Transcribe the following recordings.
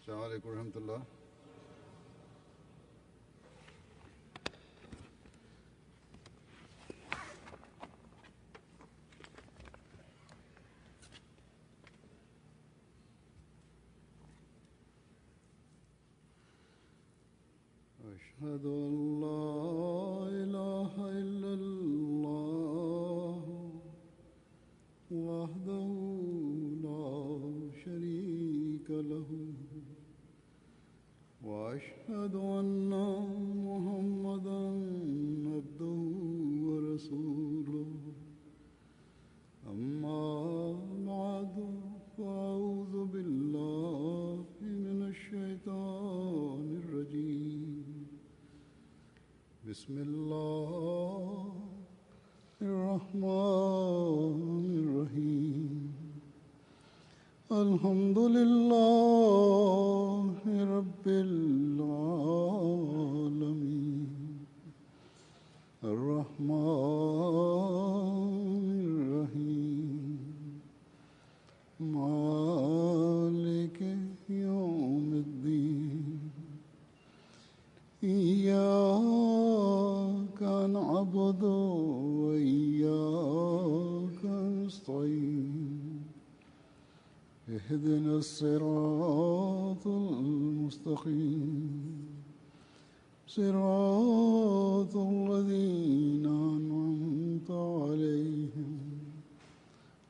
السلام عليكم ورحمة الله. أشهد أن لا إله إلا الله وحده لا شريك له وأشهد أن محمدا عبده ورسوله أما بعد فأعوذ بالله من الشيطان الرجيم بسم الله الرحمن الرحيم الحمد لله رب العالمين الرحمن الرحيم مالك يوم الدين إياك نعبد وإياك نستعين اهدنا الصراط المستقيم صراط الذين أنعمت عليهم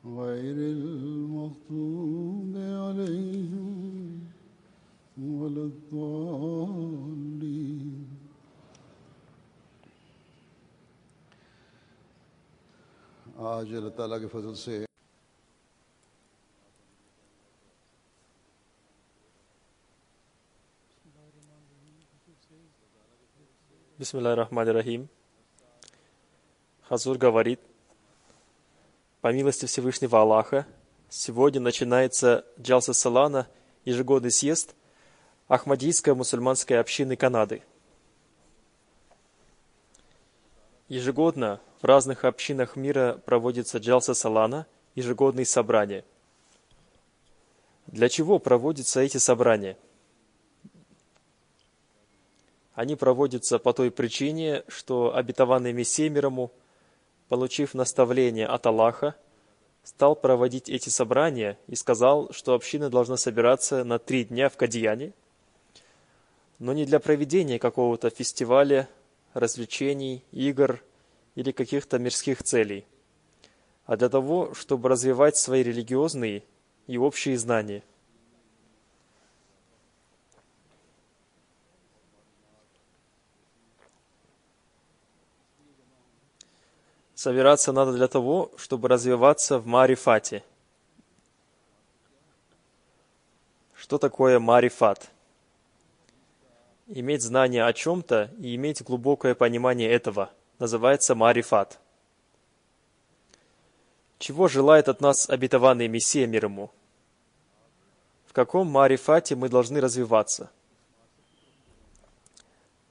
غير المغضوب عليهم ولا الضالين. आज अल्लाह ताला के फजल से Бисмиллахир-рахманир-рахим. Хазур говорит: по милости Всевышнего Аллаха, сегодня начинается Джалса Салана, ежегодный съезд Ахмадийской мусульманской общины Канады. Ежегодно в разных общинах мира проводится Джалса Салана, ежегодные собрания. Для чего проводятся эти собрания? Они проводятся по той причине, что обетованный Мессия мир ему, получив наставление от Аллаха, стал проводить эти собрания и сказал, что община должна собираться на 3 дня в Кадияне, но не для проведения какого-то фестиваля, развлечений, игр или каких-то мирских целей, а для того, чтобы развивать свои религиозные и общие знания. Собираться надо для того, чтобы развиваться в марифате. Что такое марифат? Иметь знание о чем-то и иметь глубокое понимание этого называется марифат. Чего желает от нас обетованный Мессия мир ему? В каком марифате мы должны развиваться?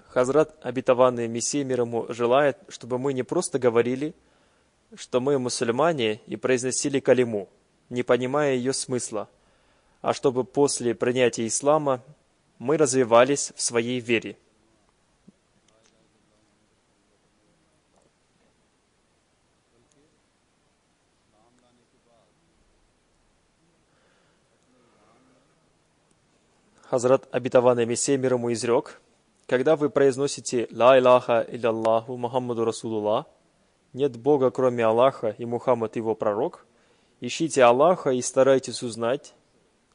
Хазрат, обетованный Мессия мир ему, желает, чтобы мы не просто говорили, что мы мусульмане, и произносили калиму, не понимая ее смысла, а чтобы после принятия ислама мы развивались в своей вере. Хазрат, обетованный Мессия мир ему, изрек: когда вы произносите «Ла илляха илля-Аллаху Мухаммаду Расулуллах», нет Бога, кроме Аллаха, и Мухаммад его пророк, ищите Аллаха и старайтесь узнать,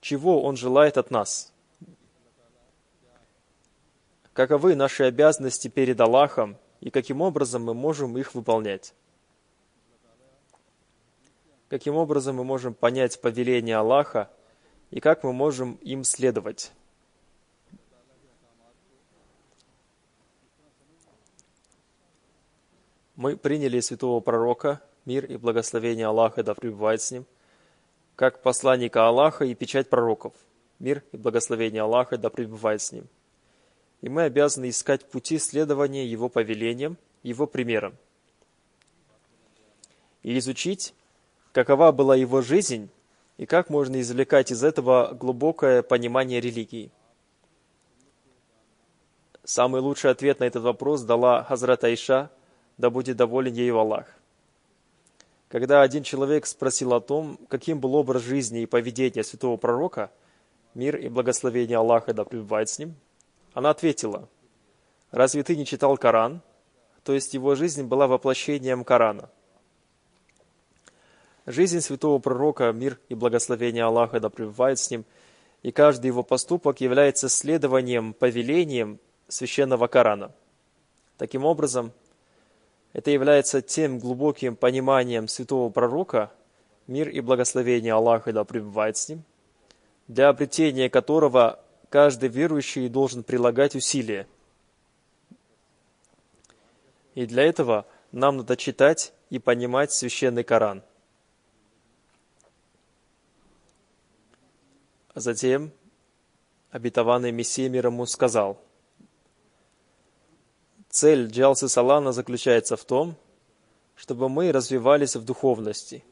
чего Он желает от нас. Каковы наши обязанности перед Аллахом и каким образом мы можем их выполнять. Каким образом мы можем понять повеление Аллаха и как мы можем им следовать. Мы приняли святого пророка, мир и благословение Аллаха да пребывает с ним, как посланника Аллаха и печать пророков, мир и благословение Аллаха да пребывает с ним. И мы обязаны искать пути следования Его повелениям, Его примерам. И изучить, какова была Его жизнь и как можно извлекать из этого глубокое понимание религии? Самый лучший ответ на этот вопрос дала Хазрат Аиша, да будет доволен ею Аллах. Когда один человек спросил о том, каким был образ жизни и поведение святого пророка, мир и благословение Аллаха да пребывает с ним, она ответила: «Разве ты не читал Коран?» То есть его жизнь была воплощением Корана. Жизнь святого пророка, мир и благословение Аллаха да пребывает с ним, и каждый его поступок является следованием, повелением священного Корана. Таким образом, это является тем глубоким пониманием святого пророка, мир и благословение Аллаха да пребывает с ним, для обретения которого каждый верующий должен прилагать усилия. И для этого нам надо читать и понимать священный Коран. Затем обетованный Мессия мир ему сказал: цель Джалсы Салана заключается в том, чтобы мы развивались в духовности.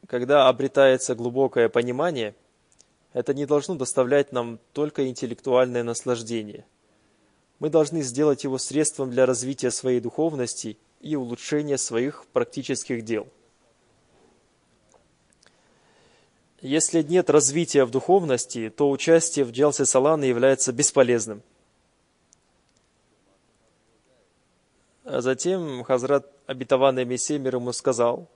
Когда обретается глубокое понимание, это не должно доставлять нам только интеллектуальное наслаждение. Мы должны сделать его средством для развития своей духовности и улучшения своих практических дел. Если нет развития в духовности, то участие в Джалсе Салана является бесполезным. А затем Хазрат обетованный Мессия мир ему сказал,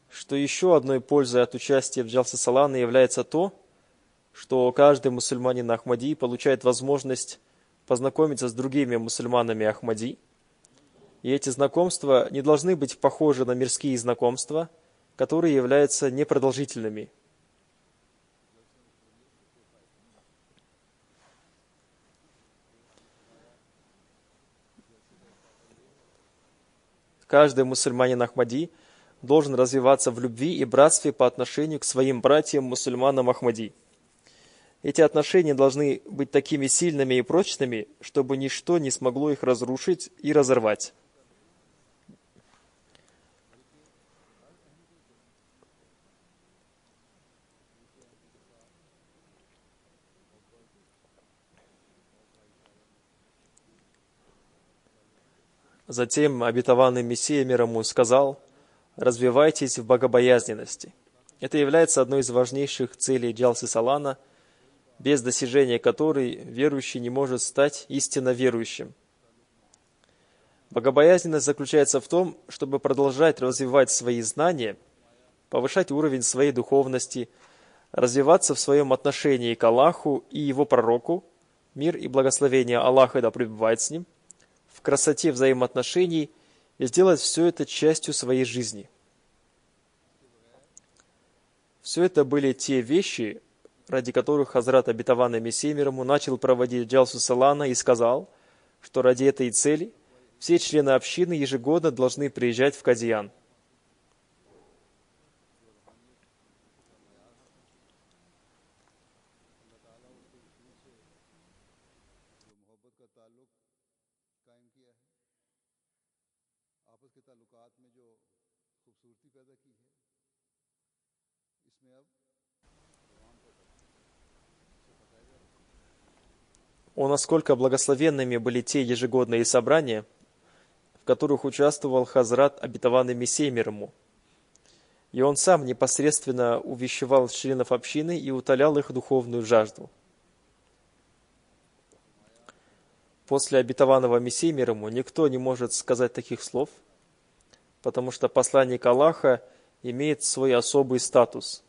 что еще одной пользой от участия в Джалсе Салана является то, что каждый мусульманин Ахмади получает возможность познакомиться с другими мусульманами Ахмади, и эти знакомства не должны быть похожи на мирские знакомства, которые являются непродолжительными. Каждый мусульманин Ахмади должен развиваться в любви и братстве по отношению к своим братьям-мусульманам Ахмади. Эти отношения должны быть такими сильными и прочными, чтобы ничто не смогло их разрушить и разорвать. Затем обетованный Мессия мир ему сказал: развивайтесь в богобоязненности. Это является одной из важнейших целей Джалсы Салана, без достижения которой верующий не может стать истинно верующим. Богобоязненность заключается в том, чтобы продолжать развивать свои знания, повышать уровень своей духовности, развиваться в своем отношении к Аллаху и Его пророку, мир и благословение Аллаха да пребывает с ним, в красоте взаимоотношений и сделать все это частью своей жизни. Все это были те вещи, ради которых Хазрат обетованный Мессия мир ему начал проводить Джалсу Салана и сказал, что ради этой цели все члены общины ежегодно должны приезжать в Кадиян. О, насколько благословенными были те ежегодные собрания, в которых участвовал Хазрат обетованный Мессия мир ему. И он сам непосредственно увещевал членов общины и утолял их духовную жажду. После обетованного Мессии мир ему никто не может сказать таких слов, потому что посланник Аллаха имеет свой особый статус.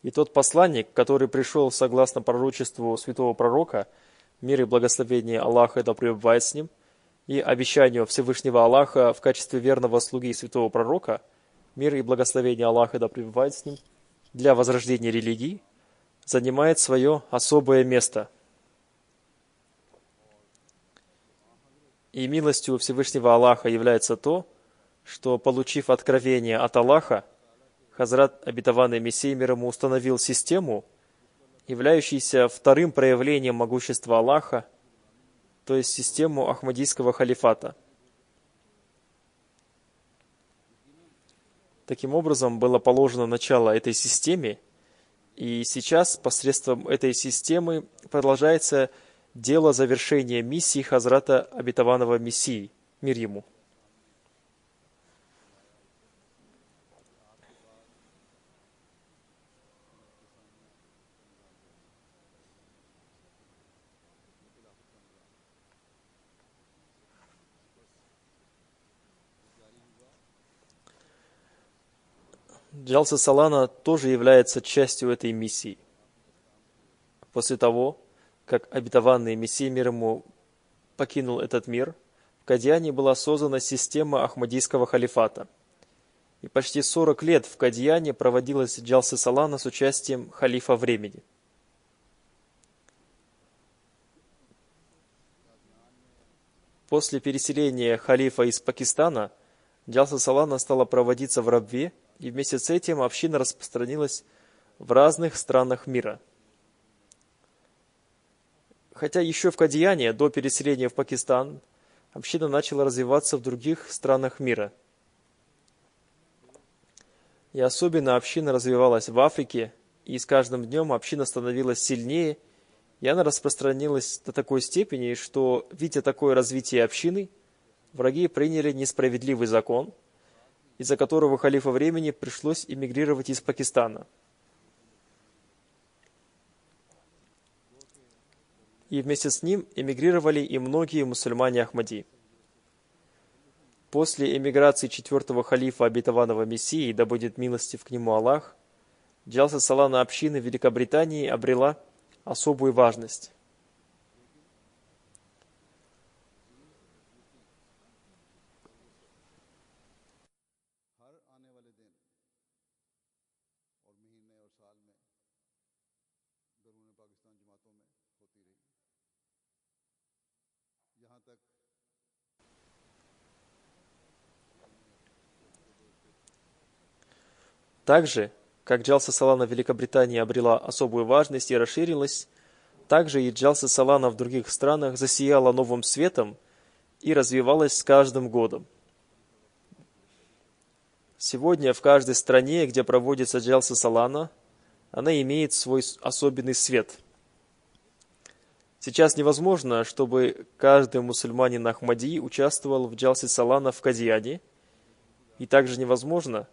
И тот посланник, который пришел согласно пророчеству святого пророка, мир и благословение Аллаха да пребывает с ним, и обещанию Всевышнего Аллаха в качестве верного слуги святого пророка, мир и благословение Аллаха да пребывает с ним, для возрождения религии, занимает свое особое место. И милостью Всевышнего Аллаха является то, что, получив откровение от Аллаха, Хазрат, обетованный Мессией мир ему, установил систему, являющуюся вторым проявлением могущества Аллаха, то есть систему Ахмадийского халифата. Таким образом, было положено начало этой системе, и сейчас посредством этой системы продолжается дело завершения миссии Хазрата обетованного Мессии, мир ему. Джалса Салана тоже является частью этой миссии. После того, как обетованный Мессия мир ему покинул этот мир, в Кадьяне была создана система Ахмадийского халифата. И почти 40 лет в Кадьяне проводилась Джалса Салана с участием халифа времени. После переселения халифа из Пакистана Джалса Салана стала проводиться в Рабве, и вместе с этим община распространилась в разных странах мира. Хотя еще в Кадьяне, до переселения в Пакистан, община начала развиваться в других странах мира. И особенно община развивалась в Африке, и с каждым днем община становилась сильнее, и она распространилась до такой степени, что, видя такое развитие общины, враги приняли несправедливый закон, из-за которого халифу времени пришлось эмигрировать из Пакистана. И вместе с ним эмигрировали и многие мусульмане Ахмади. После эмиграции четвертого халифа обетованного Мессии, да будет милостив к нему Аллах, Джалса Салана общины в Великобритании обрела особую важность. Также, как Джалса Салана в Великобритании обрела особую важность и расширилась, также и Джалса Салана в других странах засияла новым светом и развивалась с каждым годом. Сегодня в каждой стране, где проводится Джалса Салана, она имеет свой особенный свет. Сейчас невозможно, чтобы каждый мусульманин Ахмади участвовал в Джалсе Салана в Кадьяне, и также невозможно,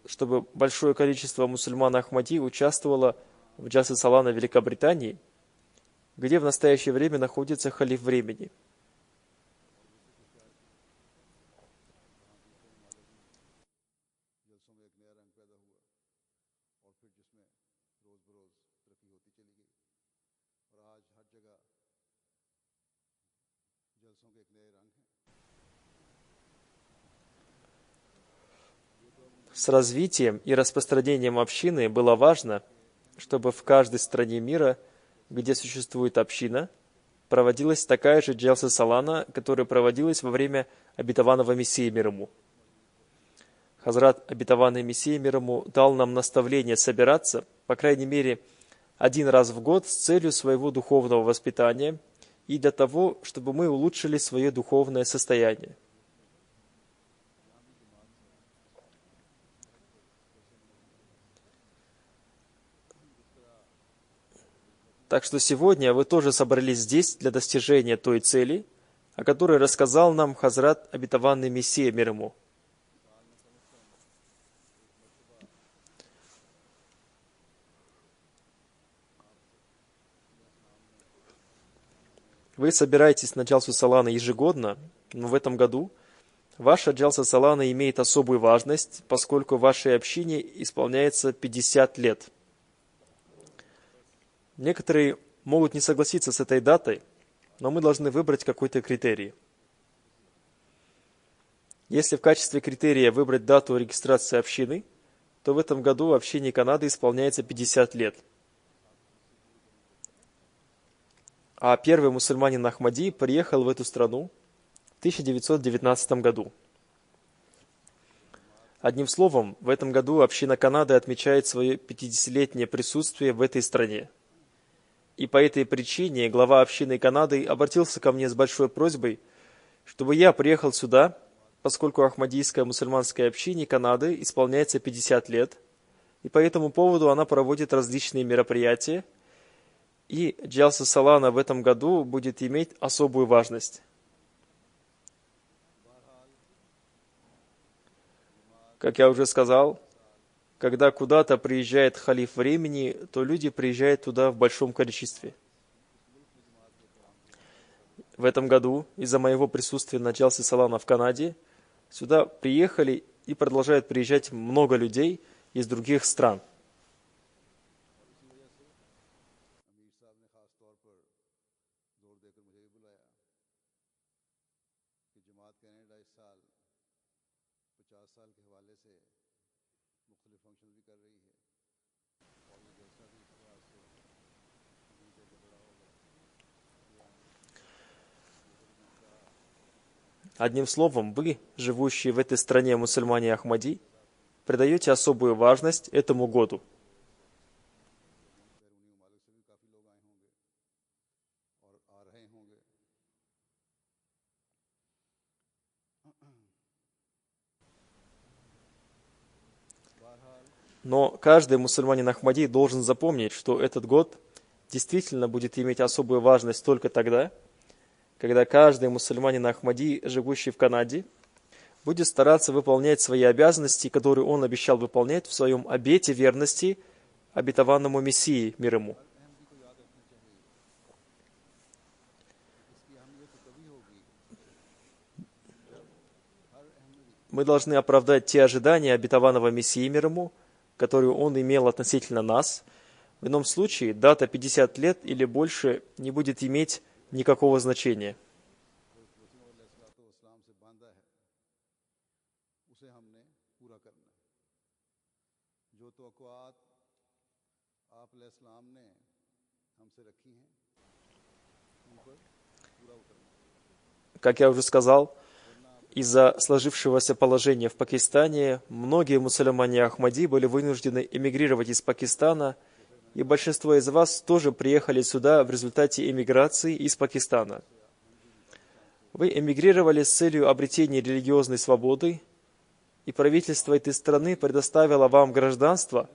чтобы большое количество мусульман Ахмади участвовало в Джалсе Салана в Великобритании, где в настоящее время находится халиф времени. С развитием и распространением общины было важно, чтобы в каждой стране мира, где существует община, проводилась такая же Джалса Салана, которая проводилась во время обетованного Мессии мир ему. Хазрат, обетованный Мессия мир ему, дал нам наставление собираться, по крайней мере, один раз в год с целью своего духовного воспитания и для того, чтобы мы улучшили свое духовное состояние. Так что сегодня вы тоже собрались здесь для достижения той цели, о которой рассказал нам Хазрат, обетованный Мессия мир ему. Вы собираетесь на Джалсу Салана ежегодно, но в этом году ваша Джалса Салана имеет особую важность, поскольку вашей общине исполняется 50 лет. Некоторые могут не согласиться с этой датой, но мы должны выбрать какой-то критерий. Если в качестве критерия выбрать дату регистрации общины, то в этом году общине Канады исполняется 50 лет. А первый мусульманин Ахмади приехал в эту страну в 1919 году. Одним словом, в этом году община Канады отмечает свое 50-летнее присутствие в этой стране. И по этой причине глава общины Канады обратился ко мне с большой просьбой, чтобы я приехал сюда, поскольку Ахмадийская мусульманская общине Канады исполняется 50 лет, и по этому поводу она проводит различные мероприятия, и Джалса Салана в этом году будет иметь особую важность. Как я уже сказал, когда куда-то приезжает халиф времени, то люди приезжают туда в большом количестве. В этом году, из-за моего присутствия на Джалсе Салана в Канаде, сюда приехали и продолжают приезжать много людей из других стран. Одним словом, вы, живущие в этой стране мусульмане Ахмади, придаете особую важность этому году. Но каждый мусульманин Ахмади должен запомнить, что этот год действительно будет иметь особую важность только тогда, когда каждый мусульманин Ахмади, живущий в Канаде, будет стараться выполнять свои обязанности, которые он обещал выполнять в своем обете верности обетованному Мессии, мир ему. Мы должны оправдать те ожидания обетованного Мессии, мир ему, которые он имел относительно нас. В ином случае дата 50 лет или больше не будет иметь никакого значения. Как я уже сказал, из-за сложившегося положения в Пакистане многие мусульмане Ахмади были вынуждены эмигрировать из Пакистана, и большинство из вас тоже приехали сюда в результате эмиграции из Пакистана. Вы эмигрировали с целью обретения религиозной свободы, и правительство этой страны предоставило вам гражданство,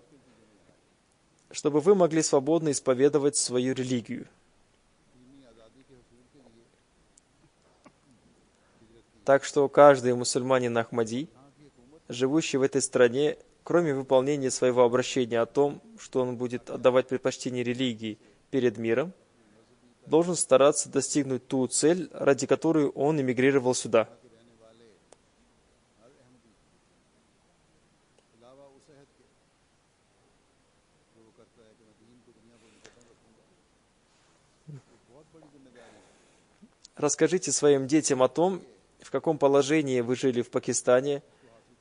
чтобы вы могли свободно исповедовать свою религию. Так что каждый мусульманин Ахмади, живущий в этой стране, кроме выполнения своего обращения о том, что он будет отдавать предпочтение религии перед миром, должен стараться достигнуть ту цель, ради которой он эмигрировал сюда. Расскажите своим детям о том, в каком положении вы жили в Пакистане,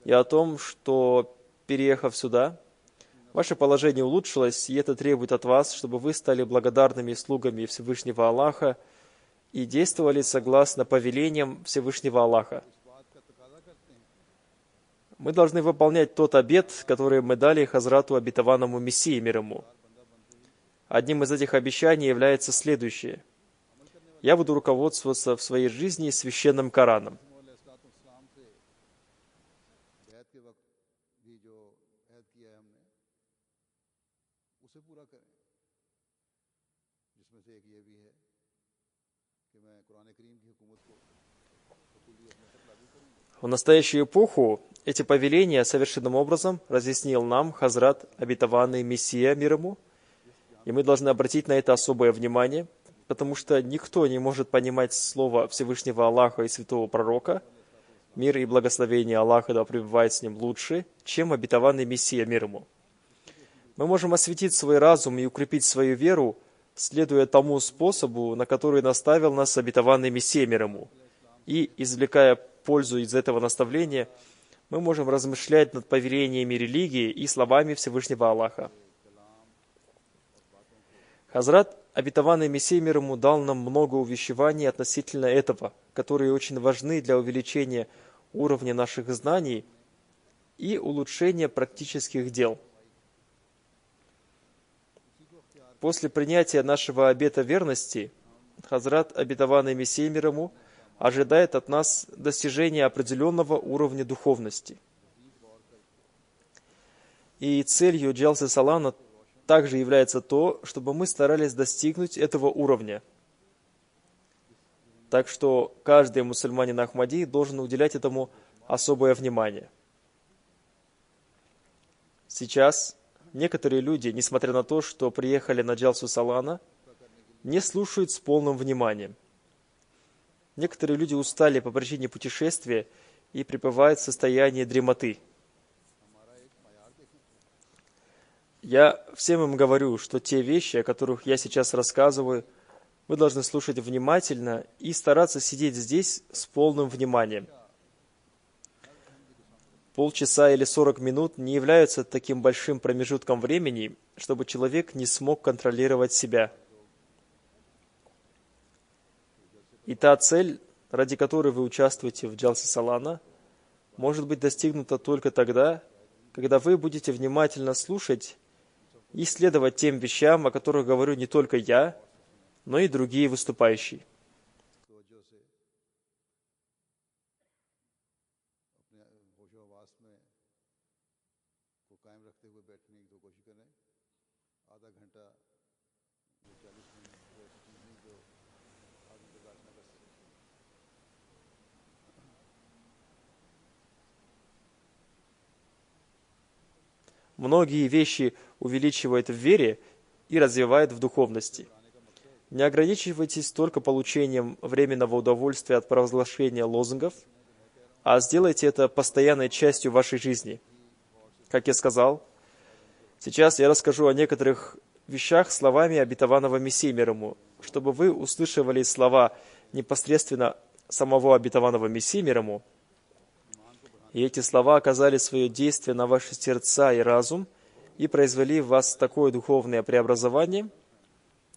и о том, что, переехав сюда, ваше положение улучшилось, и это требует от вас, чтобы вы стали благодарными слугами Всевышнего Аллаха и действовали согласно повелениям Всевышнего Аллаха. Мы должны выполнять тот обет, который мы дали Хазрату обетованному Мессии, мир ему. Одним из этих обещаний является следующее. Я буду руководствоваться в своей жизни священным Кораном. В настоящую эпоху эти повеления совершенным образом разъяснил нам Хазрат обетованный Мессия, мир ему, и мы должны обратить на это особое внимание, потому что никто не может понимать слово Всевышнего Аллаха и Святого Пророка, мир и благословение Аллаха да пребывает с ним лучше, чем обетованный Мессия, мир ему. Мы можем осветить свой разум и укрепить свою веру, следуя тому способу, на который наставил нас обетованный Мессия, мир ему. И, извлекая пользу из этого наставления, мы можем размышлять над повелениями религии и словами Всевышнего Аллаха. Хазрат обетованный Мессия мир ему дал нам много увещеваний относительно этого, которые очень важны для увеличения уровня наших знаний и улучшения практических дел. После принятия нашего обета верности, Хазрат, обетованный Мессия мир ему, ожидает от нас достижения определенного уровня духовности. И целью Джалсы Салана также является то, чтобы мы старались достигнуть этого уровня. Так что каждый мусульманин Ахмади должен уделять этому особое внимание. Сейчас некоторые люди, несмотря на то, что приехали на Джалсу Салана, не слушают с полным вниманием. Некоторые люди устали по причине путешествия и пребывают в состоянии дремоты. Я всем им говорю, что те вещи, о которых я сейчас рассказываю, вы должны слушать внимательно и стараться сидеть здесь с полным вниманием. Полчаса или 40 минут не являются таким большим промежутком времени, чтобы человек не смог контролировать себя. И та цель, ради которой вы участвуете в Джалсе Салана, может быть достигнута только тогда, когда вы будете внимательно слушать и следовать тем вещам, о которых говорю не только я, но и другие выступающие. Многие вещи увеличивают в вере и развивают в духовности. Не ограничивайтесь только получением временного удовольствия от провозглашения лозунгов, а сделайте это постоянной частью вашей жизни. Как я сказал, сейчас я расскажу о некоторых вещах словами обетованного Мессии мир ему, чтобы вы услышали слова непосредственно самого обетованного Мессии мир ему, и эти слова оказали свое действие на ваши сердца и разум и произвели в вас такое духовное преобразование,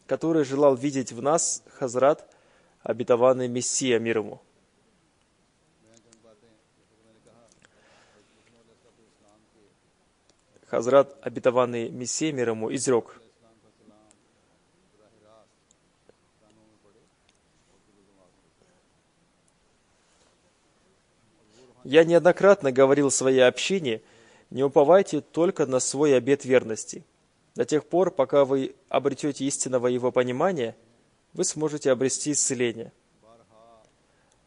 которое желал видеть в нас Хазрат, обетованный Мессия мир ему. Хазрат, обетованный Мессия мир ему, изрек: «Я неоднократно говорил своей общине, не уповайте только на свой обет верности. До тех пор, пока вы обретете истинного его понимания, вы сможете обрести исцеление.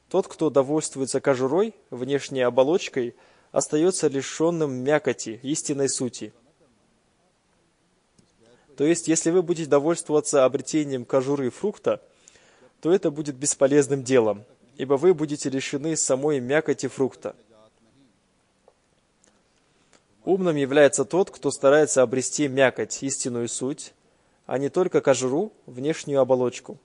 Тот, кто довольствуется кожурой, внешней оболочкой, остается лишенным мякоти, истинной сути. То есть, если вы будете довольствоваться обретением кожуры фрукта, то это будет бесполезным делом, ибо вы будете лишены самой мякоти фрукта. Умным является тот, кто старается обрести мякоть, истинную суть, а не только кожуру, внешнюю оболочку».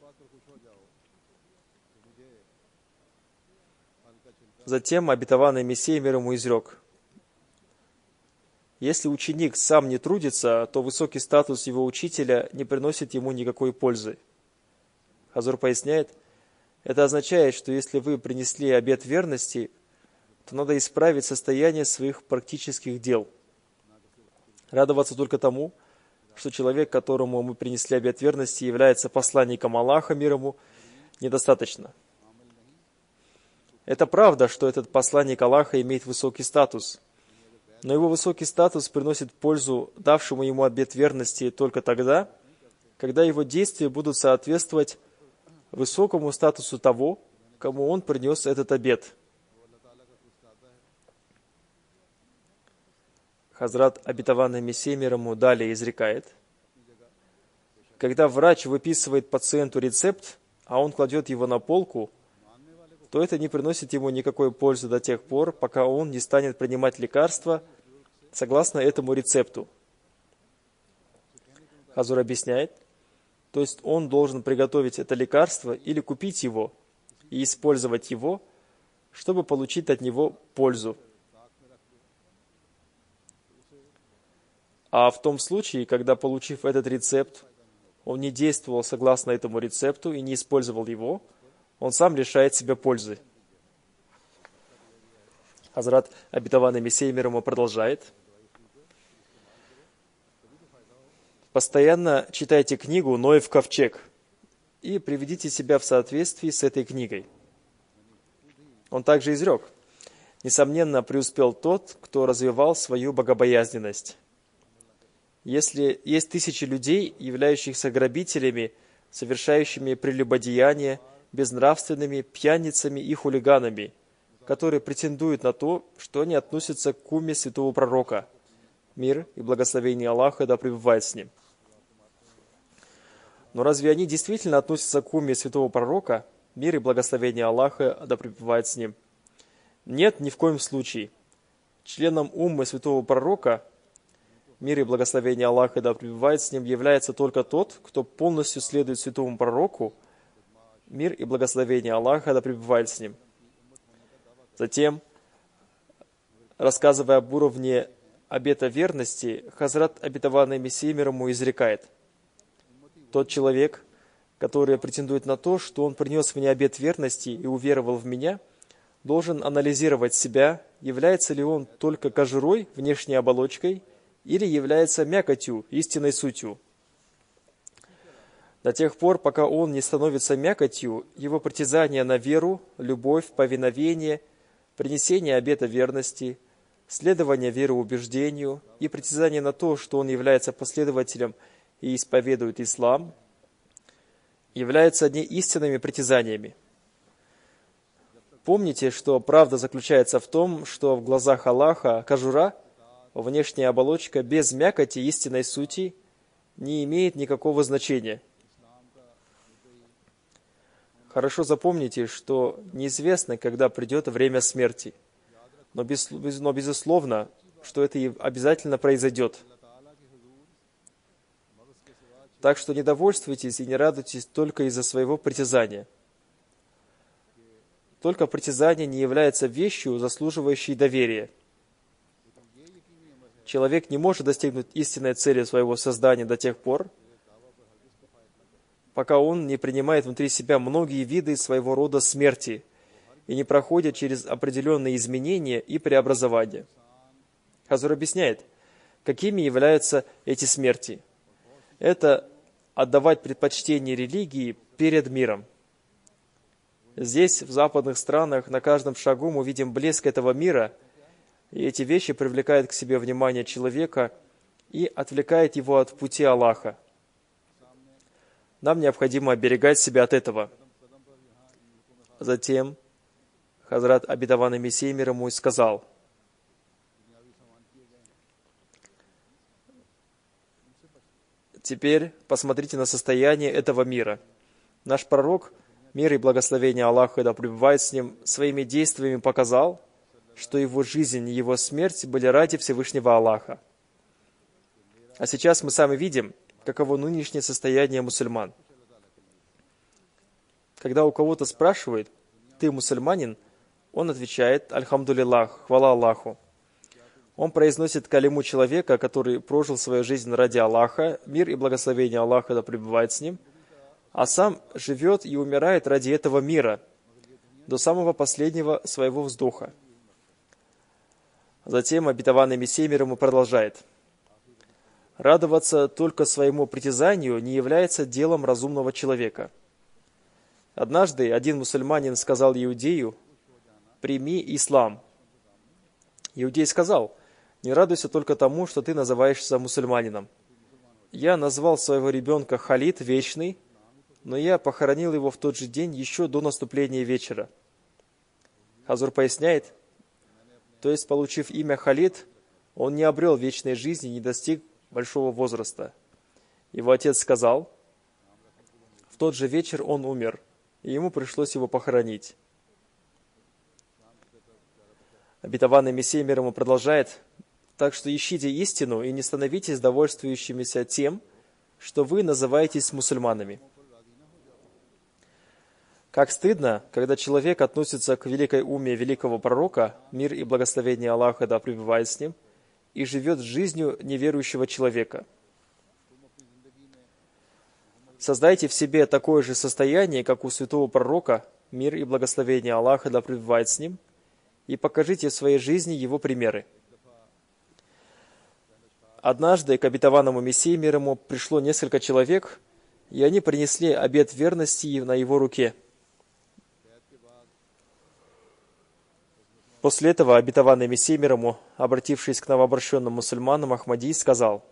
Затем обетованный Мессия мир ему изрек: «Если ученик сам не трудится, то высокий статус его учителя не приносит ему никакой пользы». Хазур поясняет: это означает, что если вы принесли обет верности, то надо исправить состояние своих практических дел. Радоваться только тому, что человек, которому мы принесли обет верности, является посланником Аллаха, мир ему, недостаточно. Это правда, что этот посланник Аллаха имеет высокий статус, но его высокий статус приносит пользу давшему ему обет верности только тогда, когда его действия будут соответствовать высокому статусу того, кому он принес этот обет. Хазрат, обетованный Мессия мир ему, далее изрекает: когда врач выписывает пациенту рецепт, а он кладет его на полку, то это не приносит ему никакой пользы до тех пор, пока он не станет принимать лекарства согласно этому рецепту. Хазур объясняет: то есть он должен приготовить это лекарство или купить его и использовать его, чтобы получить от него пользу. А в том случае, когда, получив этот рецепт, он не действовал согласно этому рецепту и не использовал его, он сам лишает себя пользы. Хазрат, обетованный Мессией мир ему, продолжает. Постоянно читайте книгу «Ноев ковчег» и приведите себя в соответствии с этой книгой. Он также изрек: несомненно, преуспел тот, кто развивал свою богобоязненность. Если есть тысячи людей, являющихся грабителями, совершающими прелюбодеяния, безнравственными, пьяницами и хулиганами, которые претендуют на то, что они относятся к умме святого пророка, мир и благословение Аллаха да пребывает с ним. Но разве они действительно относятся к умме святого пророка, мир и благословение Аллаха да пребывает с ним? Нет, ни в коем случае. Членом уммы святого пророка, мир и благословение Аллаха да пребывает с ним, является только тот, кто полностью следует святому пророку, мир и благословение Аллаха да пребывает с ним. Затем, рассказывая об уровне обета верности, Хазрат, обетованный Мессией мир ему, изрекает: тот человек, который претендует на то, что он принес мне обет верности и уверовал в меня, должен анализировать себя, является ли он только кожурой, внешней оболочкой, или является мякотью, истинной сутью. До тех пор, пока он не становится мякотью, его притязание на веру, любовь, повиновение, принесение обета верности, следование вероубеждению и притязание на то, что он является последователем и исповедует ислам, являются одни истинными притязаниями. Помните, что правда заключается в том, что в глазах Аллаха кожура, внешняя оболочка без мякоти истинной сути, не имеет никакого значения. Хорошо запомните, что неизвестно, когда придет время смерти, но безусловно, что это и обязательно произойдет. Так что не довольствуйтесь и не радуйтесь только из-за своего притязания. Только притязание не является вещью, заслуживающей доверия. Человек не может достигнуть истинной цели своего создания до тех пор, пока он не принимает внутри себя многие виды своего рода смерти и не проходит через определенные изменения и преобразования. Хазур объясняет, какими являются эти смерти. Это отдавать предпочтение религии перед миром. Здесь, в западных странах, на каждом шагу мы видим блеск этого мира, и эти вещи привлекают к себе внимание человека и отвлекают его от пути Аллаха. Нам необходимо оберегать себя от этого. Затем Хазрат, обетованный Мессией мир ему, сказал: теперь посмотрите на состояние этого мира. Наш пророк, мир и благословение Аллаха да пребывает с ним, своими действиями показал, что его жизнь и его смерть были ради Всевышнего Аллаха. А сейчас мы сами видим, каково нынешнее состояние мусульман. Когда у кого-то спрашивают: ты мусульманин? Он отвечает: «Альхамдулиллах, хвала Аллаху». Он произносит калиму человека, который прожил свою жизнь ради Аллаха, мир и благословение Аллаха да пребывает с ним, а сам живет и умирает ради этого мира до самого последнего своего вздоха. Затем обетованный Мессией мир ему продолжает: радоваться только своему притязанию не является делом разумного человека. Однажды один мусульманин сказал иудею: прими ислам. Иудей сказал: не радуйся только тому, что ты называешься мусульманином. Я назвал своего ребенка Халид, вечный, но я похоронил его в тот же день, еще до наступления вечера. Хазур поясняет: то есть, получив имя Халид, он не обрел вечной жизни и не достиг большого возраста. Его отец сказал: в тот же вечер он умер, и ему пришлось его похоронить. Обетованный Мессией мир ему продолжает: так что ищите истину и не становитесь довольствующимися тем, что вы называетесь мусульманами. Как стыдно, когда человек относится к великой умме великого пророка, мир и благословение Аллаха да пребывает с ним, и живет жизнью неверующего человека. Создайте в себе такое же состояние, как у святого пророка, мир и благословение Аллаха да пребывает с ним, и покажите в своей жизни его примеры. Однажды к обетованному Мессии мир ему пришло несколько человек, и они принесли обет верности на его руке. После этого обетованный Мессия мир ему, обратившись к новообращенным мусульманам, Ахмади сказал: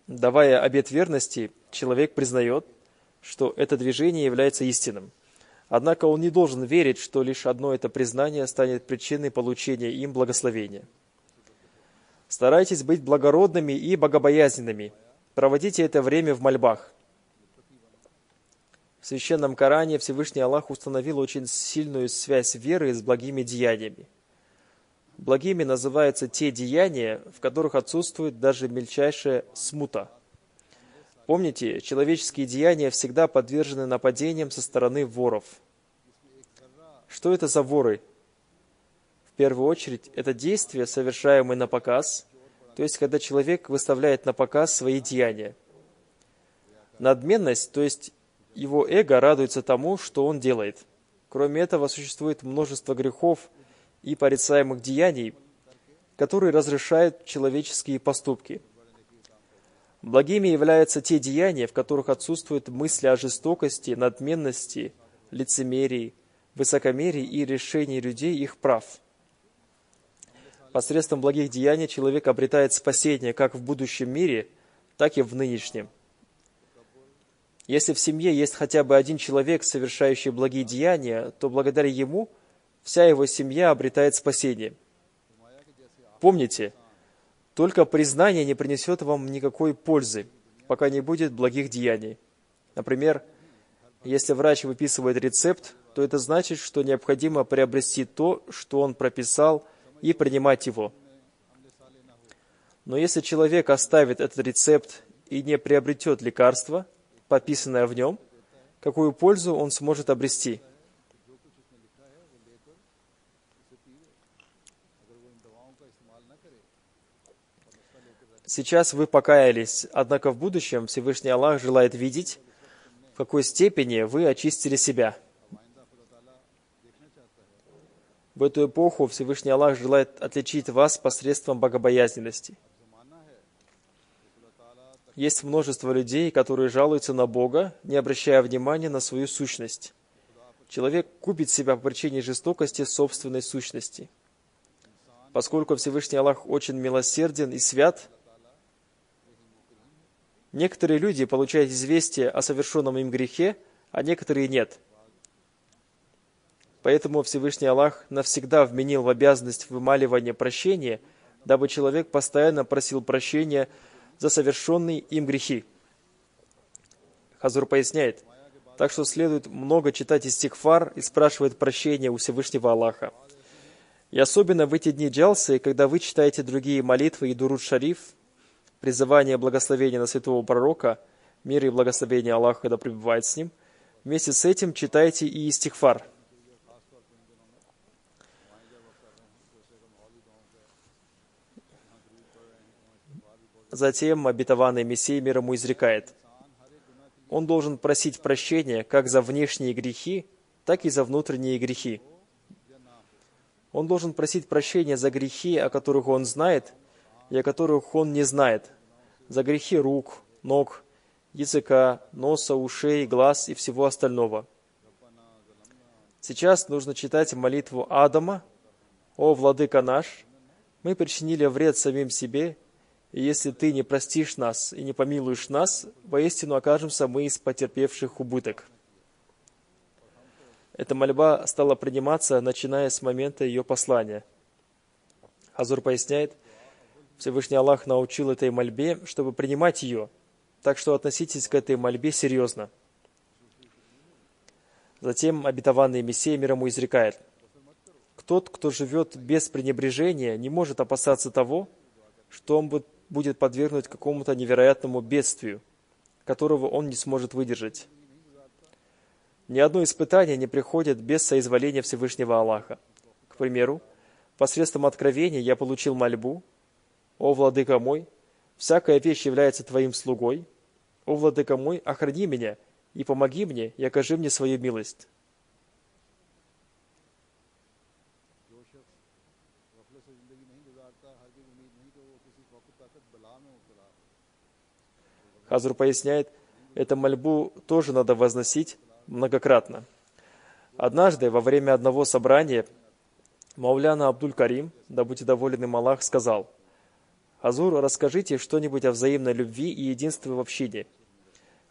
давая обет верности, человек признает, что это движение является истинным. Однако он не должен верить, что лишь одно это признание станет причиной получения им благословения. Старайтесь быть благородными и богобоязненными. Проводите это время в мольбах. В Священном Коране Всевышний Аллах установил очень сильную связь веры с благими деяниями. Благими называются те деяния, в которых отсутствует даже мельчайшая смута. Помните, человеческие деяния всегда подвержены нападениям со стороны воров. Что это за воры? В первую очередь, это действия, совершаемые на показ, то есть, когда человек выставляет на показ свои деяния. Надменность, то есть, его эго радуется тому, что он делает. Кроме этого, существует множество грехов и порицаемых деяний, которые разрешают человеческие поступки. Благими являются те деяния, в которых отсутствуют мысли о жестокости, надменности, лицемерии, высокомерии и решении людей их прав. Посредством благих деяний человек обретает спасение как в будущем мире, так и в нынешнем. Если в семье есть хотя бы один человек, совершающий благие деяния, то благодаря ему вся его семья обретает спасение. Помните, только признание не принесет вам никакой пользы, пока не будет благих деяний. Например, если врач выписывает рецепт, то это значит, что необходимо приобрести то, что он прописал, и принимать его. Но если человек оставит этот рецепт и не приобретет лекарство, прописанное в нем, какую пользу он сможет обрести? Сейчас вы покаялись, однако в будущем Всевышний Аллах желает видеть, в какой степени вы очистили себя. В эту эпоху Всевышний Аллах желает отличить вас посредством богобоязненности. Есть множество людей, которые жалуются на Бога, не обращая внимания на свою сущность. Человек губит себя по причине жестокости собственной сущности. Поскольку Всевышний Аллах очень милосерден и свят, некоторые люди получают известие о совершенном им грехе, а некоторые нет. Поэтому Всевышний Аллах навсегда вменил в обязанность вымаливания прощения, дабы человек постоянно просил прощения за совершенные им грехи. Хазур поясняет, так что следует много читать истигфар и спрашивать прощения у Всевышнего Аллаха. И особенно в эти дни джалсы, когда вы читаете другие молитвы и дуруд шариф, призывание благословения на святого пророка, мир и благословение Аллаха да пребывает с ним, вместе с этим читайте и истигфар. Затем обетованный Мессия мир ему изрекает: он должен просить прощения как за внешние грехи, так и за внутренние грехи. Он должен просить прощения за грехи, о которых он знает, и о которых он не знает, за грехи рук, ног, языка, носа, ушей, глаз и всего остального. Сейчас нужно читать молитву Адама: «О, Владыка наш, мы причинили вред самим себе, и если Ты не простишь нас и не помилуешь нас, воистину окажемся мы из потерпевших убыток». Эта мольба стала приниматься, начиная с момента ее послания. Хазур поясняет, Всевышний Аллах научил этой мольбе, чтобы принимать ее, так что относитесь к этой мольбе серьезно. Затем обетованный Мессия мир ему изрекает: тот, кто живет без пренебрежения, не может опасаться того, что он будет подвергнут какому-то невероятному бедствию, которого он не сможет выдержать. Ни одно испытание не приходит без соизволения Всевышнего Аллаха. К примеру, посредством откровения я получил мольбу: «О, Владыка мой, всякая вещь является твоим слугой. О, владыка мой, охрани меня и помоги мне, и окажи мне свою милость. जो शख्स गफलत से ज़िंदगी नहीं गुजारता, हरगिज़ उम्मीद नहीं कि वो किसी वक्त ताकत बला में मुब्तला हो। Хазур поясняет, эту мольбу тоже надо возносить многократно. Однажды, во время одного собрания, Мауляна Абдуль-Карим, да будет доволен им Аллах, сказал: «Хазур, расскажите что-нибудь о взаимной любви и единстве в общине».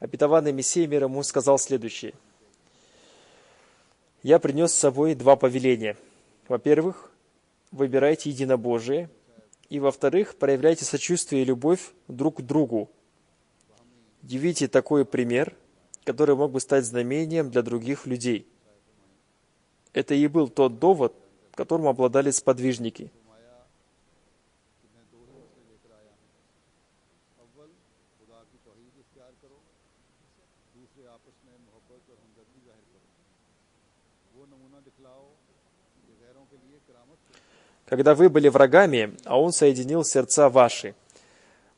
Обетованный Мессия мир ему сказал следующее: «Я принес с собой два повеления. Во-первых, выбирайте единобожие, и во-вторых, проявляйте сочувствие и любовь друг к другу. Явите такой пример, который мог бы стать знамением для других людей». Это и был тот довод, которым обладали сподвижники. फरमाया कि मैं दो ही मसले लेकर आया हूँ। अव्वल, खुदा की तौहीद इख्तियार करो। दूसरे, आपस में मोहब्बत और हमदर्दी जाहिर करो। वो नमूना दिखलाओ कि गैरों के लिए करामत हो। Когда вы были врагами, а Он соединил сердца ваши.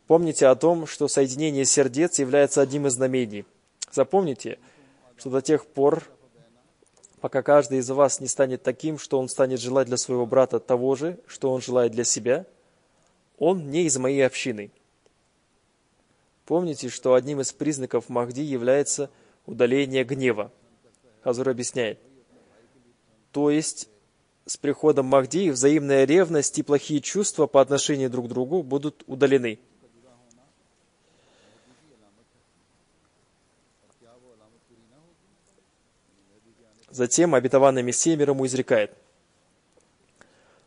Помните о том, что соединение сердец является одним из знамений. Запомните, что до тех пор, пока каждый из вас не станет таким, что он станет желать для своего брата того же, что он желает для себя, он не из моей общины. Помните, что одним из признаков Махди является удаление гнева. Хазур объясняет. То есть, с приходом Махди взаимная ревность и плохие чувства по отношению друг к другу будут удалены. Затем обетованный Мессия мир ему изрекает: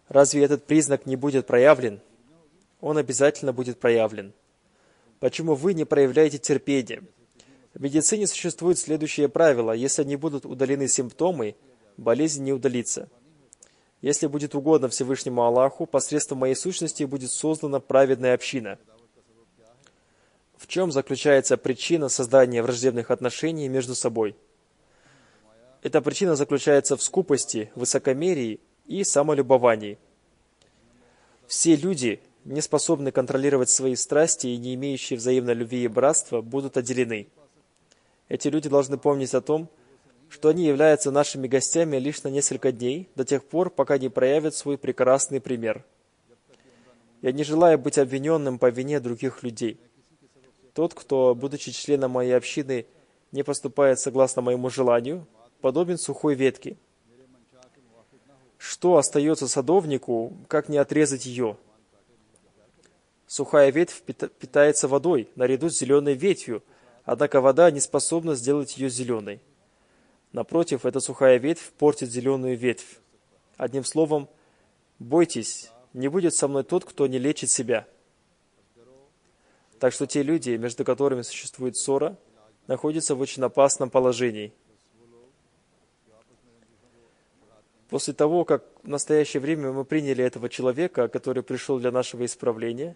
разве этот признак не будет проявлен? Он обязательно будет проявлен. Почему вы не проявляете терпение? В медицине существует следующее правило: если не будут удалены симптомы, болезнь не удалится. Если будет угодно Всевышнему Аллаху, посредством моей сущности будет создана праведная община. В чем заключается причина создания враждебных отношений между собой? Эта причина заключается в скупости, высокомерии и самолюбовании. Все люди, не способные контролировать свои страсти и не имеющие взаимной любви и братства, будут отделены. Эти люди должны помнить о том, что они являются нашими гостями лишь на несколько дней, до тех пор, пока не проявят свой прекрасный пример. Я не желаю быть обвиненным по вине других людей. Тот, кто, будучи членом моей общины, не поступает согласно моему желанию, подобен сухой ветке. Что остается садовнику, как не отрезать ее? Сухая ветвь питается водой, наряду с зеленой ветвью, однако вода не способна сделать ее зеленой. Напротив, эта сухая ветвь портит зеленую ветвь. Одним словом, бойтесь, не будет со мной тот, кто не лечит себя. Так что те люди, между которыми существует ссора, находятся в очень опасном положении. После того, как в настоящее время мы приняли этого человека, который пришел для нашего исправления,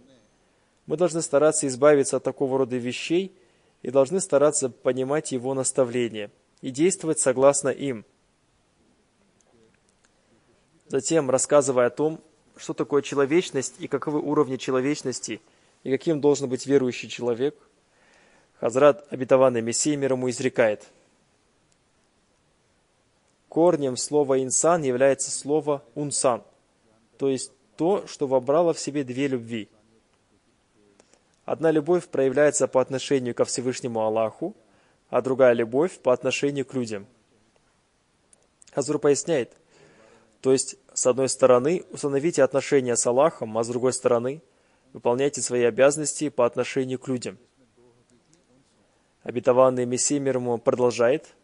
мы должны стараться избавиться от такого рода вещей и должны стараться понимать его наставления и действовать согласно им. Затем, рассказывая о том, что такое человечность и каковы уровни человечности, и каким должен быть верующий человек, Хазрат, обетованный Мессия мир ему, изрекает: корнем слова «инсан» является слово «унсан», то есть то, что вобрало в себе две любви. Одна любовь проявляется по отношению ко Всевышнему Аллаху, а другая любовь по отношению к людям. Хазур поясняет, то есть, с одной стороны, установите отношения с Аллахом, а с другой стороны, выполняйте свои обязанности по отношению к людям. Обетованный Мессия мир ему продолжает: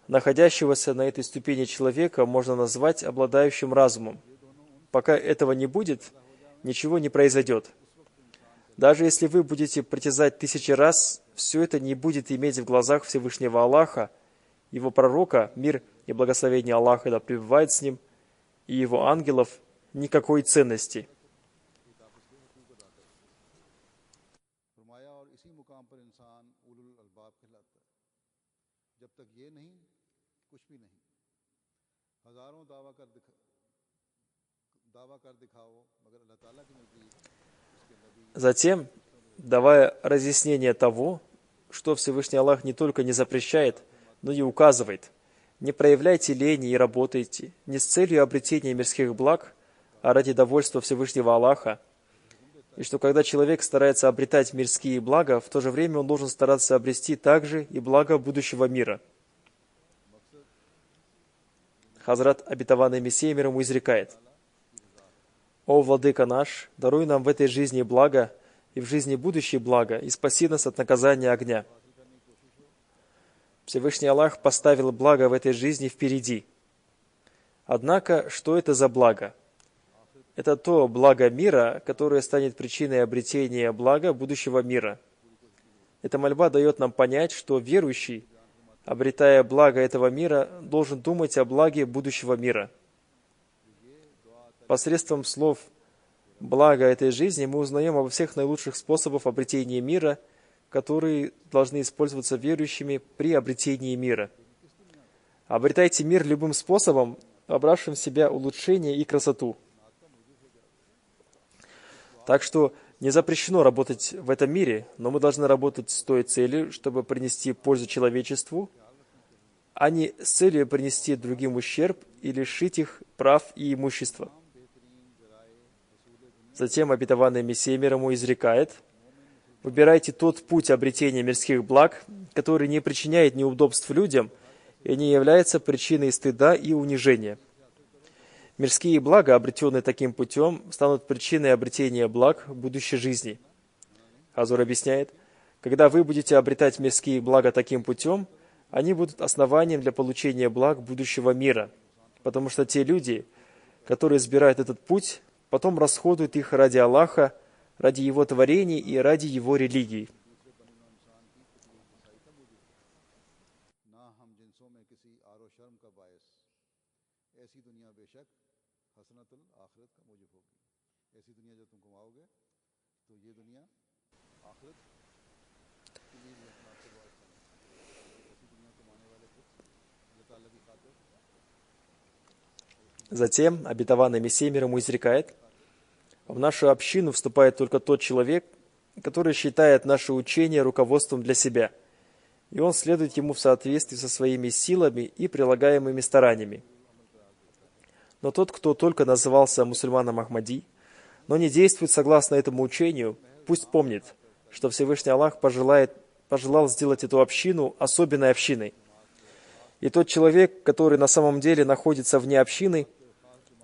находящегося на этой ступени человека можно назвать обладающим разумом. Пока этого не будет, ничего не произойдет. Даже если вы будете притязать 1000 раз, все это не будет иметь в глазах Всевышнего Аллаха, Его пророка, мир и благословение Аллаха да пребывает с ним, и Его ангелов, никакой ценности. फरमाया और इसी मुकाम पर इंसान उलुल अलबाब कहलाता है। जब तक ये नहीं, कुछ भी नहीं। हजारों दावा कर दिखाओ, मगर अल्लाह ताला के नजदीक Затем, давая разъяснение того, что Всевышний Аллах не только не запрещает, но и указывает: не проявляйте лени и работайте не с целью обретения мирских благ, а ради довольства Всевышнего Аллаха, и что когда человек старается обретать мирские блага, в то же время он должен стараться обрести также и благо будущего мира. Хазрат, обетованный Мессией мир ему, изрекает: «О Владыка наш, даруй нам в этой жизни благо и в жизни будущей благо, и спаси нас от наказания огня». Всевышний Аллах поставил благо в этой жизни впереди. Однако, что это за благо? Это то благо мира, которое станет причиной обретения блага будущего мира. Эта мольба дает нам понять, что верующий, обретая благо этого мира, должен думать о благе будущего мира. Посредством слов «благо этой жизни» мы узнаем обо всех наилучших способах обретения мира, которые должны использоваться верующими при обретении мира. Обретайте мир любым способом, вобравшим в себя улучшение и красоту. Так что не запрещено работать в этом мире, но мы должны работать с той целью, чтобы принести пользу человечеству, а не с целью принести другим ущерб и лишить их прав и имущества. Затем обетованный Мессия мир ему изрекает: «Выбирайте тот путь обретения мирских благ, который не причиняет неудобств людям и не является причиной стыда и унижения. Мирские блага, обретенные таким путем, станут причиной обретения благ будущей жизни». Хазур объясняет: когда вы будете обретать мирские блага таким путем, они будут основанием для получения благ будущего мира, потому что те люди, которые избирают этот путь, потом расходуют их ради Аллаха, ради Его творений и ради Его религии. Затем обетованный Мессия мир ему изрекает: в нашу общину вступает только тот человек, который считает наше учение руководством для себя, и он следует ему в соответствии со своими силами и прилагаемыми стараниями. Но тот, кто только назывался мусульманом Ахмади, но не действует согласно этому учению, пусть помнит, что Всевышний Аллах пожелал сделать эту общину особенной общиной. И тот человек, который на самом деле находится вне общины,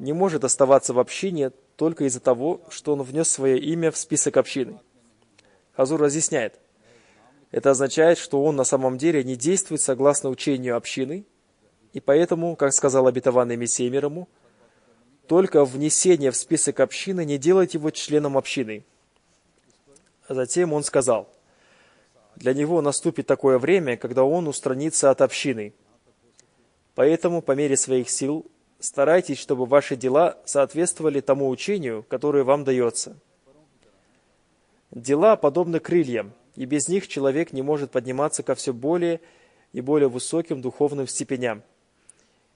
не может оставаться в общине только из-за того, что он внес свое имя в список общины. Хазур разъясняет: это означает, что он на самом деле не действует согласно учению общины, и поэтому, как сказал обетованный Мессия мир ему, только внесение в список общины не делает его членом общины. А затем он сказал: для него наступит такое время, когда он устранится от общины. Поэтому, по мере своих сил, старайтесь, чтобы ваши дела соответствовали тому учению, которое вам дается. Дела подобны крыльям, и без них человек не может подниматься ко все более и более высоким духовным степеням,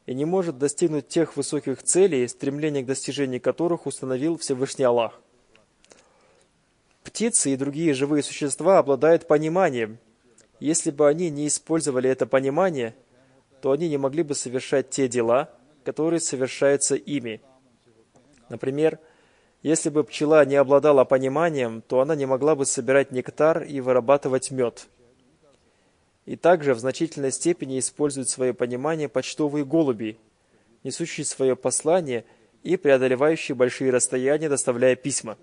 и не может достигнуть тех высоких целей, стремление к достижению которых установил Всевышний Аллах. Птицы и другие живые существа обладают пониманием. Если бы они не использовали это понимание, то они не могли бы совершать те дела, которые совершаются ими. Например, если бы пчела не обладала пониманием, то она не могла бы собирать нектар и вырабатывать мед. И также в значительной степени используют свое понимание почтовые голуби, несущие свое послание и преодолевающие большие расстояния, доставляя письма.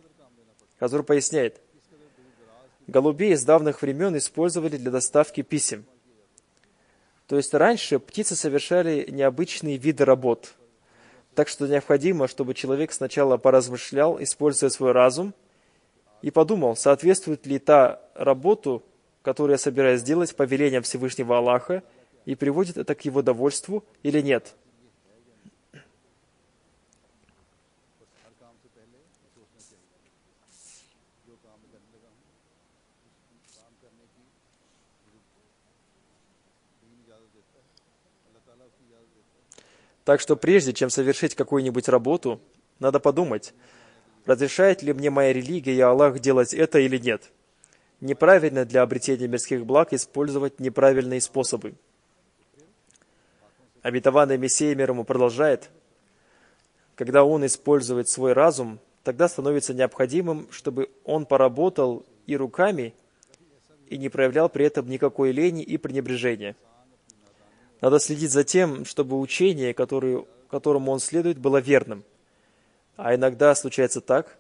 Хазур поясняет: голубей с давних времен использовали для доставки писем. То есть раньше птицы совершали необычные виды работ. Так что необходимо, чтобы человек сначала поразмышлял, используя свой разум, и подумал, соответствует ли та работу, которую я собираюсь сделать, повелениям Всевышнего Аллаха, и приводит это к его довольству или нет. Так что прежде чем совершить какую-нибудь работу, надо подумать, разрешает ли мне моя религия и Аллах делать это или нет. Неправильно для обретения мирских благ использовать неправильные способы. Обетованный Мессия мир ему продолжает: когда он использует свой разум, тогда становится необходимым, чтобы он поработал и руками, и не проявлял при этом никакой лени и пренебрежения. Надо следить за тем, чтобы учение, которому он следует, было верным. А иногда случается так,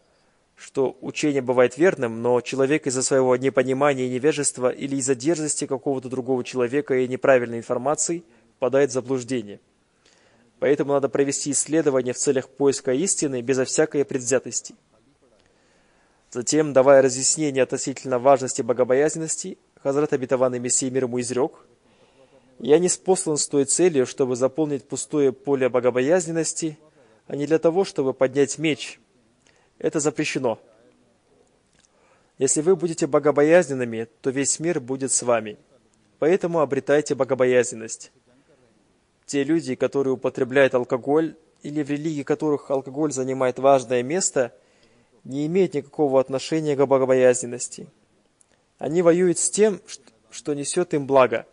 что учение бывает верным, но человек из-за своего непонимания и невежества или из-за дерзости какого-то другого человека и неправильной информации впадает в заблуждение. Поэтому надо провести исследование в целях поиска истины безо всякой предвзятости. Затем, давая разъяснение относительно важности богобоязненности, Хазрат обетованный Мессия мир ему изрек: «Я ниспослан с той целью, чтобы заполнить пустое поле богобоязненности, а не для того, чтобы поднять меч. Это запрещено. Если вы будете богобоязненными, то весь мир будет с вами. Поэтому обретайте богобоязненность. Те люди, которые употребляют алкоголь, или в религии которых алкоголь занимает важное место, не имеют никакого отношения к богобоязненности. Они воюют с тем, что несет им благо.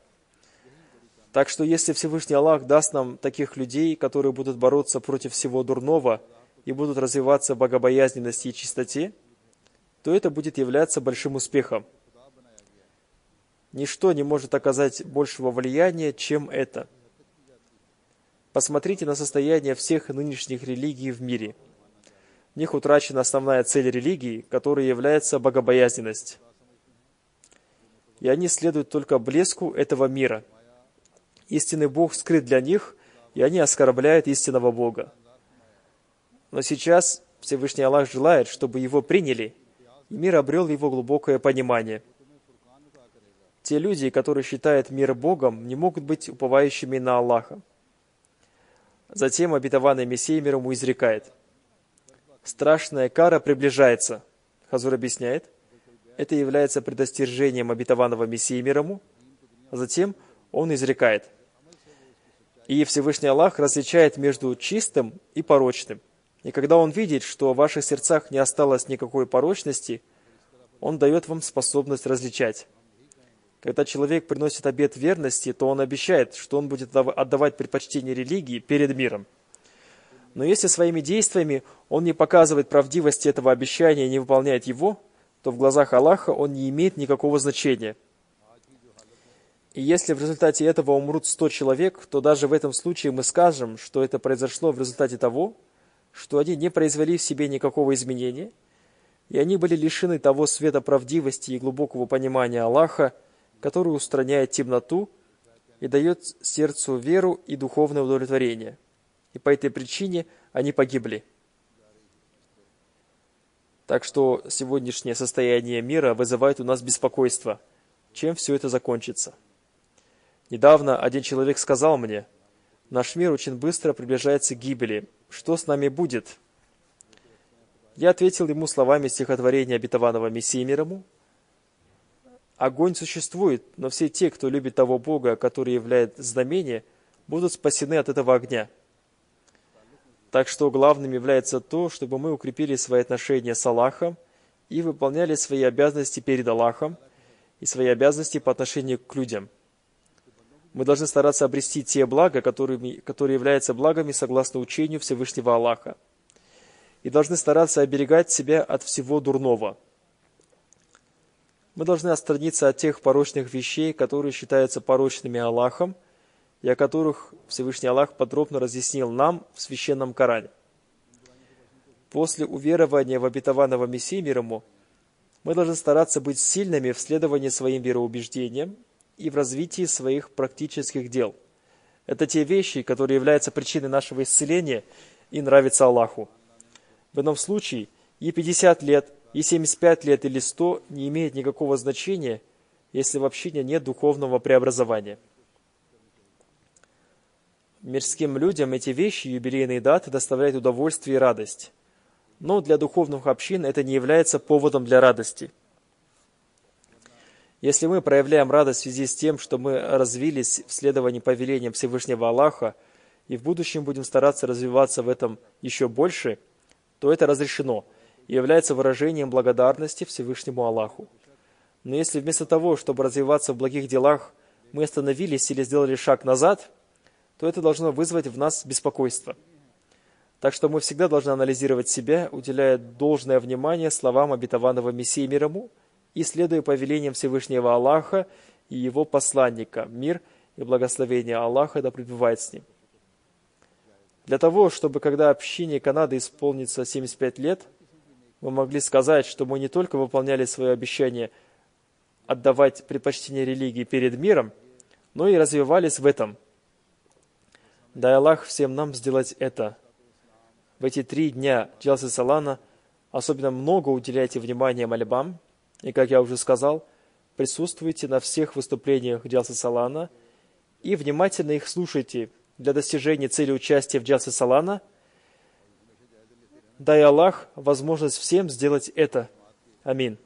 Так что если Всевышний Аллах даст нам таких людей, которые будут бороться против всего дурного и будут развиваться в богобоязненности и чистоте, то это будет являться большим успехом. Ничто не может оказать большего влияния, чем это. Посмотрите на состояние всех нынешних религий в мире. В них утрачена основная цель религии, которая является богобоязненность. И они следуют только блеску этого мира. Истинный Бог скрыт для них, и они оскорбляют истинного Бога. Но сейчас Всевышний Аллах желает, чтобы его приняли, и мир обрел его глубокое понимание. Те люди, которые считают мир Богом, не могут быть уповающими на Аллаха. Затем обетованный Мессия мир ему изрекает: страшная кара приближается. Хазур объясняет: это является предостережением обетованного Мессии мир ему. А затем он изрекает: и Всевышний Аллах различает между чистым и порочным. И когда Он видит, что в ваших сердцах не осталось никакой порочности, Он дает вам способность различать. Когда человек приносит обет верности, то он обещает, что он будет отдавать предпочтение религии перед миром. Но если своими действиями он не показывает правдивости этого обещания и не выполняет его, то в глазах Аллаха он не имеет никакого значения. И если в результате этого умрут 100 человек, то даже в этом случае мы скажем, что это произошло в результате того, что они не произвели в себе никакого изменения, и они были лишены того света правдивости и глубокого понимания Аллаха, который устраняет темноту и дает сердцу веру и духовное удовлетворение. И по этой причине они погибли. Так что сегодняшнее состояние мира вызывает у нас беспокойство. Чем все это закончится? Недавно один человек сказал мне: наш мир очень быстро приближается к гибели. Что с нами будет? Я ответил ему словами стихотворения обетованного Мессии мир ему: огонь существует, но все те, кто любит того Бога, который являет знамение, будут спасены от этого огня. Так что главным является то, чтобы мы укрепили свои отношения с Аллахом и выполняли свои обязанности перед Аллахом и свои обязанности по отношению к людям. Мы должны стараться обрести те блага, которые являются благами согласно учению Всевышнего Аллаха. И должны стараться оберегать себя от всего дурного. Мы должны отстраниться от тех порочных вещей, которые считаются порочными Аллахом, и о которых Всевышний Аллах подробно разъяснил нам в Священном Коране. После уверования в обетованного Мессию мир ему, мы должны стараться быть сильными в следовании своим вероубеждениям и в развитии своих практических дел. Это те вещи, которые являются причиной нашего исцеления и нравятся Аллаху. В ином случае и 50 лет, и 75 лет или 100 не имеет никакого значения, если в общине нет духовного преобразования. Мирским людям эти вещи, юбилейные даты, доставляют удовольствие и радость. Но для духовных общин это не является поводом для радости. Если мы проявляем радость в связи с тем, что мы развились в следовании повелениям Всевышнего Аллаха и в будущем будем стараться развиваться в этом еще больше, то это разрешено. и является выражением благодарности Всевышнему Аллаху. Но если вместо того, чтобы развиваться в благих делах, мы остановились или сделали шаг назад, то это должно вызвать в нас беспокойство. Так что мы всегда должны анализировать себя, уделяя должное внимание словам обетованного Мессии мир ему и следуя повелениям Всевышнего Аллаха и Его посланника, мир и благословение Аллаха да пребывает с ним. Для того, чтобы когда общине Канады исполнится 75 лет, мы могли сказать, что мы не только выполняли свое обещание отдавать предпочтение религии перед миром, но и развивались в этом. Дай Аллах всем нам сделать это. В эти 3 дня Джалсы Салана особенно много уделяйте внимания мольбам, и, как я уже сказал, присутствуйте на всех выступлениях Джалсы Салана и внимательно их слушайте для достижения цели участия в Джалсе Салана. Дай Аллах возможность всем сделать это. Амин.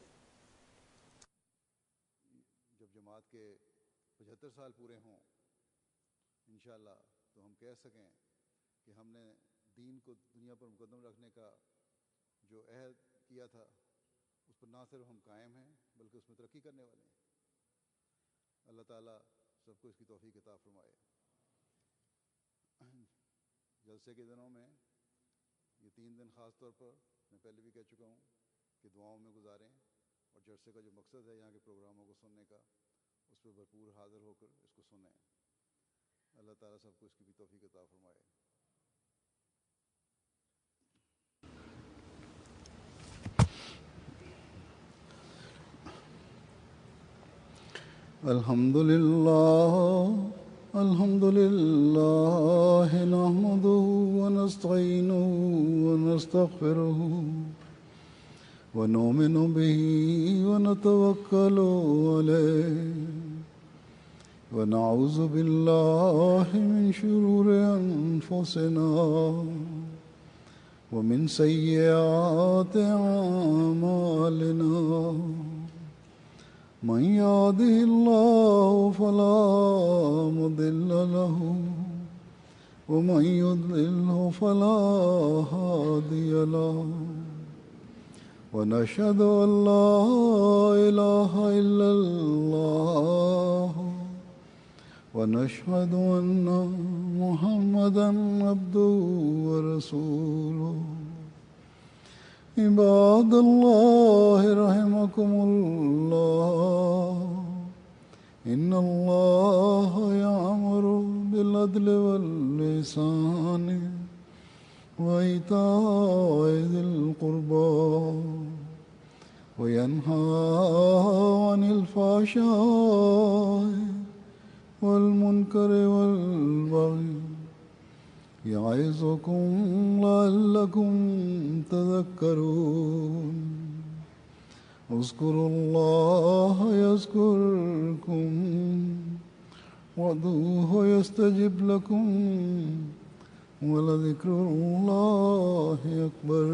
अल्लाह ताला सबको इसकी तौफीक अता फरमाए। जलसे के दिनों में ये 3 दिन ख़ास तौर पर मैं पहले भी कह चुका हूँ कि दुआओं में गुजारें और जलसे का जो मकसद है यहाँ के प्रोग्रामों को सुनने का, उस पर भरपूर हाजिर होकर इसको सुनें। अल्लाह ताला सबको इसकी भी तौफीक अता फरमाए। अल्हम्दुलिल्लाह नहमदुहु व नस्तईनुहु व नस्तगफिरुहु व नुमिनु बिही व नतवक्कलु अलैहि व नऊज़ु बिल्लाहि मिन शुरूरि अनफुसिना व मिन सय्यिआति अमालिना मन यहदिहिल्लाहु फला मुदिल्ल लहु व मन युद्लिल्हु फला हादिय लहु व नशहदु अन ला इलाहा इल्लल्लाह व नशहदु अन्ना मुहम्मदन अब्दुहु व रसूलुहु। इबादल्लाह रहमकुमुल्लाह इन्नल्लाह यअमुरु बिल अदलि वल इहसानि व इताइ ज़िल क़ुर्बा व यन्हा अनिल फ़हशाइ वल मुनकरि वल बग़य यइज़ुकुम लअल्लकुम तज़क्करून। उज़्कुरुल्लाह यज़्कुरकुम वदूहु यस्तजिब लकुम व लज़िक्रुल्लाहि अकबर।